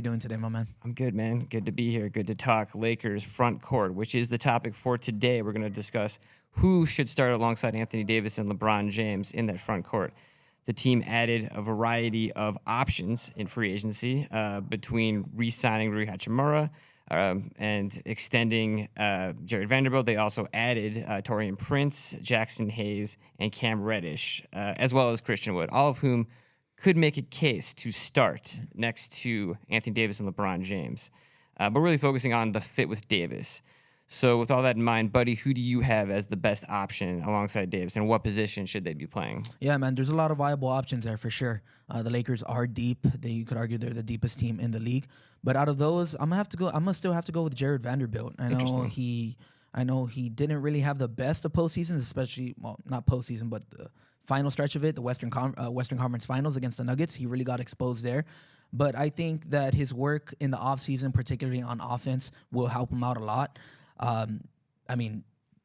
You doing today, my man? I'm good, man. Good to be here. Good to talk Lakers front court, which is the topic for today. We're going to discuss who should start alongside Anthony Davis and LeBron James in that front court. The team added a variety of options in free agency between re-signing Rui Hachimura and extending Jared Vanderbilt. They also added Taurean Prince, Jaxson Hayes, and Cam Reddish, as well as Christian Wood, all of whom could make a case to start next to Anthony Davis and LeBron James. But really focusing on the fit with Davis. So with all that in mind, buddy, who do you have as the best option alongside Davis, and what position should they be playing? Yeah, man, there's a lot of viable options there for sure. The Lakers are deep. You could argue they're the deepest team in the league. But out of those, I'm gonna still have to go with Jared Vanderbilt. I know he didn't really have the best of postseasons, especially not postseason, but the final stretch of it, the Western Conference Finals against the Nuggets. He really got exposed there. But I think that his work in the offseason, particularly on offense, will help him out a lot. I mean,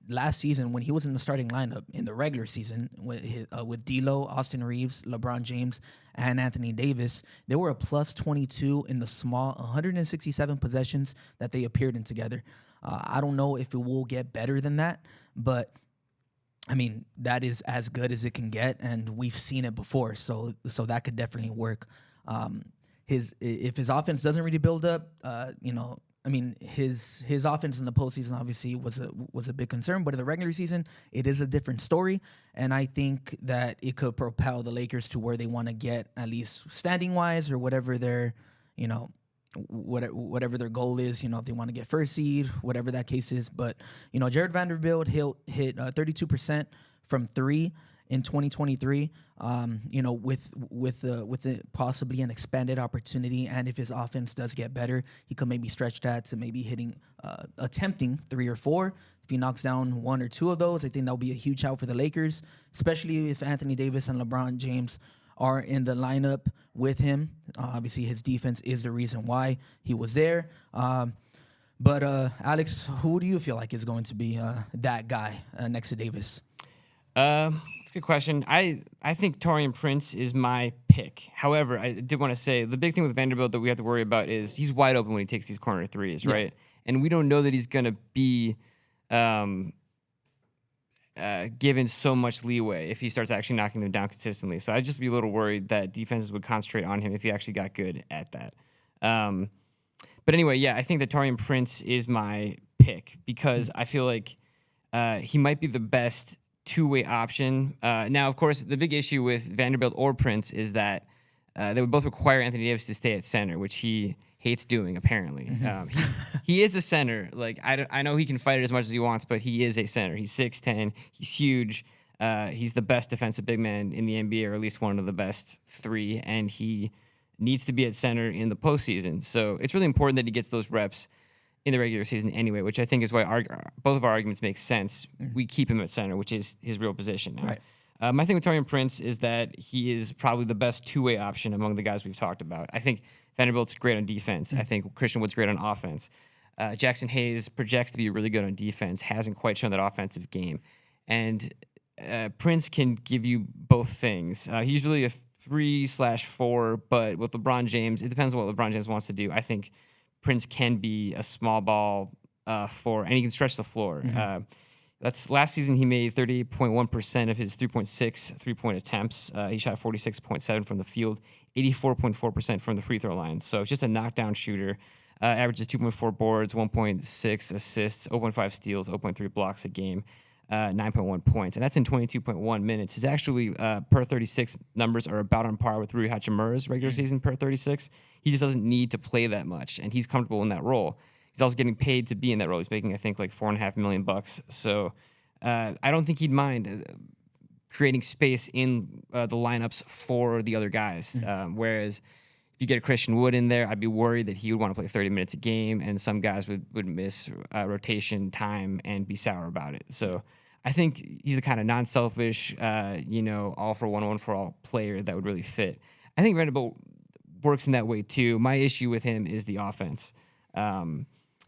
last season when he was in the starting lineup in the regular season with D'Lo, Austin Reeves, LeBron James, and Anthony Davis, they were a plus 22 in the small 167 possessions that they appeared in together. I don't know if it will get better than that, but I mean, that is as good as it can get, and we've seen it before, so that could definitely work. If his offense doesn't really build up, I mean, his offense in the postseason obviously was a big concern, but in the regular season, it is a different story, and I think that it could propel the Lakers to where they want to get, at least standing wise, or whatever their, whatever their goal is. If they want to get first seed, whatever that case is. But Jared Vanderbilt, he'll hit 32% from three in 2023, with possibly an expanded opportunity, and if his offense does get better, he could maybe stretch that to maybe attempting 3 or 4. If he knocks down 1 or 2 of those, I think that'll be a huge help for the Lakers, especially if Anthony Davis and LeBron James are in the lineup with him. Obviously, his defense is the reason why he was there. But Alex, who do you feel like is going to be that guy next to Davis? It's a good question. I think Taurean Prince is my pick. However, I did want to say the big thing with Vanderbilt that we have to worry about is he's wide open when he takes these corner threes, right? And we don't know that he's going to be given so much leeway if he starts actually knocking them down consistently. So I'd just be a little worried that defenses would concentrate on him if he actually got good at that. But anyway, yeah, I think that Taurean Prince is my pick because I feel like he might be the best two-way option. Now, of course, the big issue with Vanderbilt or Prince is that they would both require Anthony Davis to stay at center, which he hates doing, apparently. He is a center. Like I know he can fight it as much as he wants, but he is a center. He's 6'10". He's huge. He's the best defensive big man in the NBA, or at least one of the best 3, and he needs to be at center in the postseason. So it's really important that he gets those reps in the regular season anyway, which I think is why both of our arguments make sense. We keep him at center, which is his real position now. Right. My thing with Taurean Prince is that he is probably the best two-way option among the guys we've talked about. I think Vanderbilt's great on defense. I think Christian Wood's great on offense. Jaxson Hayes projects to be really good on defense, hasn't quite shown that offensive game. And Prince can give you both things. He's really a 3/4, but with LeBron James, it depends on what LeBron James wants to do. I think Prince can be a small ball and he can stretch the floor. That's last season he made 38.1% of his 3.6 3-point attempts. He shot 46.7 from the field, 84.4% from the free throw line. So it's just a knockdown shooter. Averages 2.4 boards, 1.6 assists, 0.5 steals, 0.3 blocks a game, 9.1 points. And that's in 22.1 minutes. His actually per 36 numbers are about on par with Rui Hachimura's regular season per 36. He just doesn't need to play that much, and he's comfortable in that role. He's also getting paid to be in that role. He's making, I think, like $4.5 million. So I don't think he'd mind creating space in the lineups for the other guys. Whereas if you get a Christian Wood in there, I'd be worried that he would want to play 30 minutes a game, and some guys would miss rotation time and be sour about it. So I think he's the kind of non-selfish, all for one for all player that would really fit. I think Vanderbilt works in that way too. My issue with him is the offense.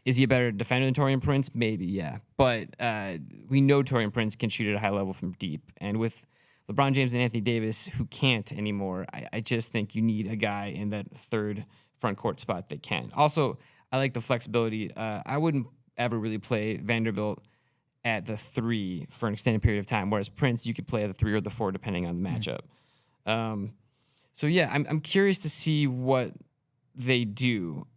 Is he a better defender than Taurean Prince? Maybe, yeah. But we know Taurean Prince can shoot at a high level from deep. And with LeBron James and Anthony Davis, who can't anymore, I just think you need a guy in that third, front court spot they can. Also, I like the flexibility. I wouldn't ever really play Vanderbilt at the 3 for an extended period of time, whereas Prince, you could play at the 3 or the 4 depending on the matchup. So yeah, I'm curious to see what they do.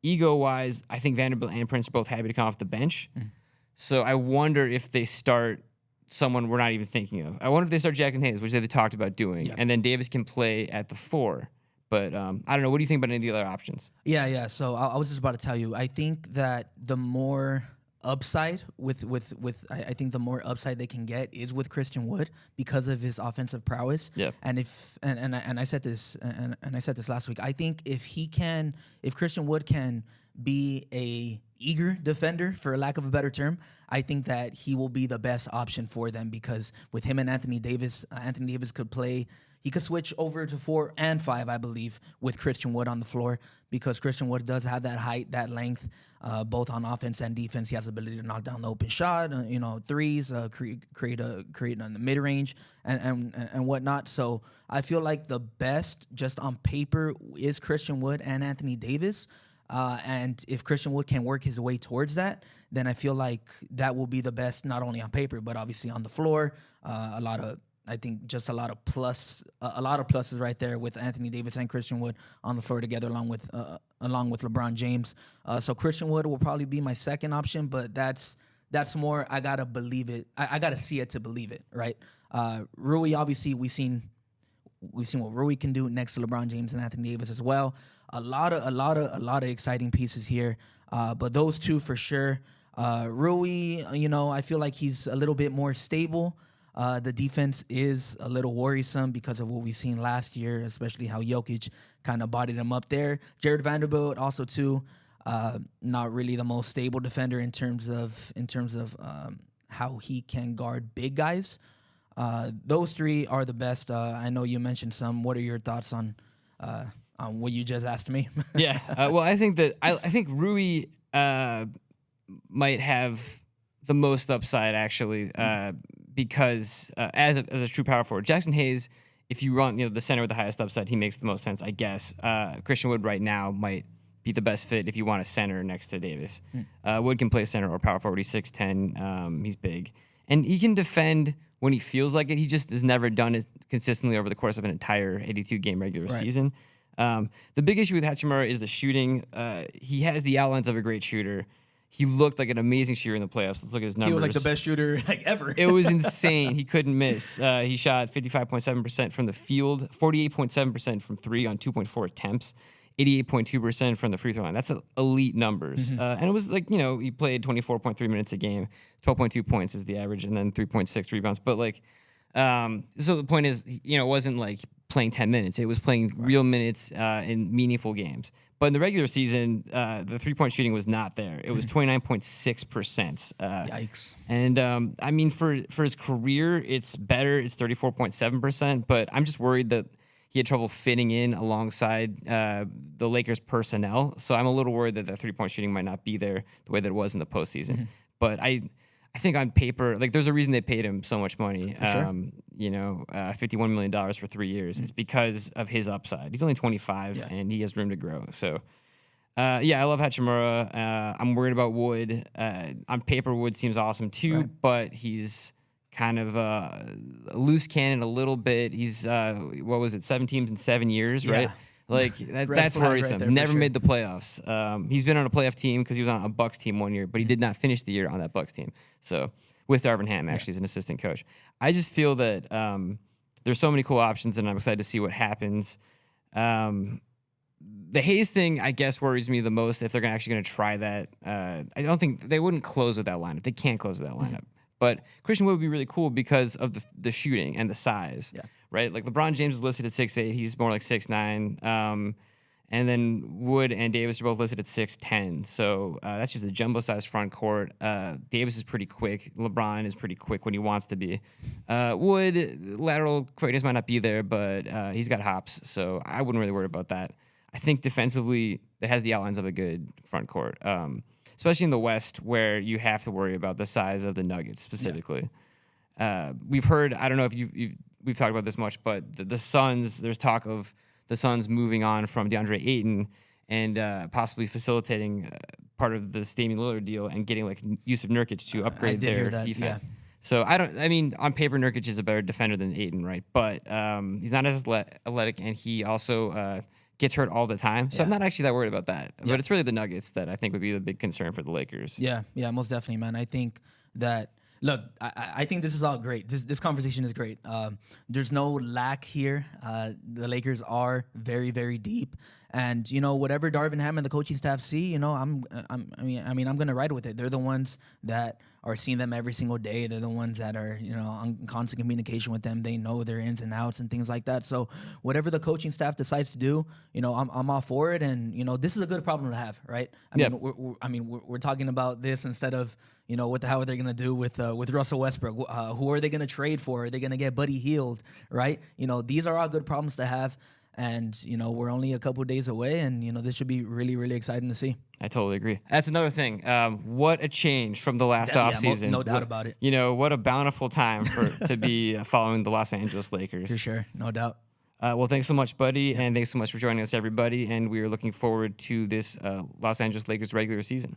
Ego-wise, I think Vanderbilt and Prince are both happy to come off the bench. So I wonder if they start someone we're not even thinking of. I wonder if they start Jaxson Hayes, which they talked about doing, and then Davis can play at the 4. But I don't know. What do you think about any of the other options? Yeah. So I was just about to tell you. I think that the more upside I think the more upside they can get is with Christian Wood because of his offensive prowess. Yeah. And I said this last week. I think if Christian Wood can be a eager defender, for lack of a better term, I think that he will be the best option for them because with him and Anthony Davis could play. He could switch over to 4 and 5, I believe, with Christian Wood on the floor because Christian Wood does have that height, that length, both on offense and defense. He has the ability to knock down the open shot, threes, create on the mid range and whatnot. So I feel like the best, just on paper, is Christian Wood and Anthony Davis. And if Christian Wood can work his way towards that, then I feel like that will be the best, not only on paper but obviously on the floor. I think just a lot of pluses right there with Anthony Davis and Christian Wood on the floor together, along with LeBron James. So Christian Wood will probably be my second option, but that's more. I gotta believe it. I gotta see it to believe it, right? Rui, obviously, we've seen what Rui can do next to LeBron James and Anthony Davis as well. A lot of exciting pieces here, but those two for sure. Rui, I feel like he's a little bit more stable. The defense is a little worrisome because of what we've seen last year, especially how Jokic kind of bodied him up there. Jared Vanderbilt also too, not really the most stable defender in terms of how he can guard big guys. Those three are the best. I know you mentioned some. What are your thoughts on what you just asked me? Yeah. Well, I think Rui might have the most upside actually. Because as a true power forward, Jaxson Hayes, if you run the center with the highest upside, he makes the most sense, I guess. Christian Wood right now might be the best fit if you want a center next to Davis. Wood can play center or power forward. He's 6'10". He's big. And he can defend when he feels like it. He just has never done it consistently over the course of an entire 82-game regular season. The big issue with Hachimura is the shooting. He has the outlines of a great shooter. He looked like an amazing shooter in the playoffs. Let's look at his numbers. He was like the best shooter ever. It was insane. He couldn't miss. He shot 55.7% from the field, 48.7% from 3 on 2.4 attempts, 88.2% from the free throw line. That's elite numbers. And it was like, he played 24.3 minutes a game, 12.2 points is the average, and then 3.6 rebounds. But so the point is, it wasn't like playing 10 minutes. It was playing real minutes in meaningful games. But in the regular season, the three-point shooting was not there. It was 29.6%. Yikes. And for his career, it's better. It's 34.7%. But I'm just worried that he had trouble fitting in alongside the Lakers personnel. So I'm a little worried that the three-point shooting might not be there the way that it was in the postseason. But I think on paper, there's a reason they paid him so much money. $51 million for 3 years. It's because of his upside. He's only 25 and he has room to grow. So, I love Hachimura. I'm worried about Wood. On paper, Wood seems awesome too, but he's kind of a loose cannon a little bit. He's 7 teams in 7 years, right? That's worrisome. Never made the playoffs. He's been on a playoff team because he was on a Bucks team 1 year, but he did not finish the year on that Bucks team. So with Darvin Ham, actually, as an assistant coach. I just feel that there's so many cool options, and I'm excited to see what happens. The Hayes thing, I guess, worries me the most if they're actually going to try that. I don't think they wouldn't close with that lineup. They can't close with that lineup. But Christian Wood would be really cool because of the shooting and the size. Yeah. Right? Like LeBron James is listed at 6'8". He's more like 6'9". And then Wood and Davis are both listed at 6'10". So that's just a jumbo-sized front court. Davis is pretty quick. LeBron is pretty quick when he wants to be. Wood, lateral quickness might not be there, but he's got hops. So I wouldn't really worry about that. I think defensively, it has the outlines of a good front court, especially in the West where you have to worry about the size of the Nuggets specifically. We've heard, I don't know if we've talked about this much, but the Suns, there's talk of the Suns moving on from DeAndre Ayton and possibly facilitating part of the Damian Lillard deal and getting like Yusuf Nurkic to upgrade their defense. Yeah. So I mean, on paper, Nurkic is a better defender than Ayton, right? But he's not as athletic, and he also gets hurt all the time. So I'm not actually that worried about that. But it's really the Nuggets that I think would be the big concern for the Lakers. Yeah, most definitely, man. I think that. Look, I think this is all great. This conversation is great. There's no lack here. The Lakers are very, very deep, and whatever Darvin Ham and the coaching staff see, I'm gonna ride with it. They're the ones that are seeing them every single day. They're the ones that are on constant communication with them. They know their ins and outs and things like that. So whatever the coaching staff decides to do, I'm all for it. And this is a good problem to have, right? I mean, we're talking about this instead of what the hell are they gonna do with Russell Westbrook? Who are they gonna trade for? Are they gonna get Buddy Hield? Right? These are all good problems to have. And, we're only a couple days away, and, this should be really, really exciting to see. I totally agree. That's another thing. What a change from the last offseason. No doubt about it. What a bountiful time to be following the Los Angeles Lakers. For sure. No doubt. Well, thanks so much, buddy. And thanks so much for joining us, everybody. And we are looking forward to this Los Angeles Lakers regular season.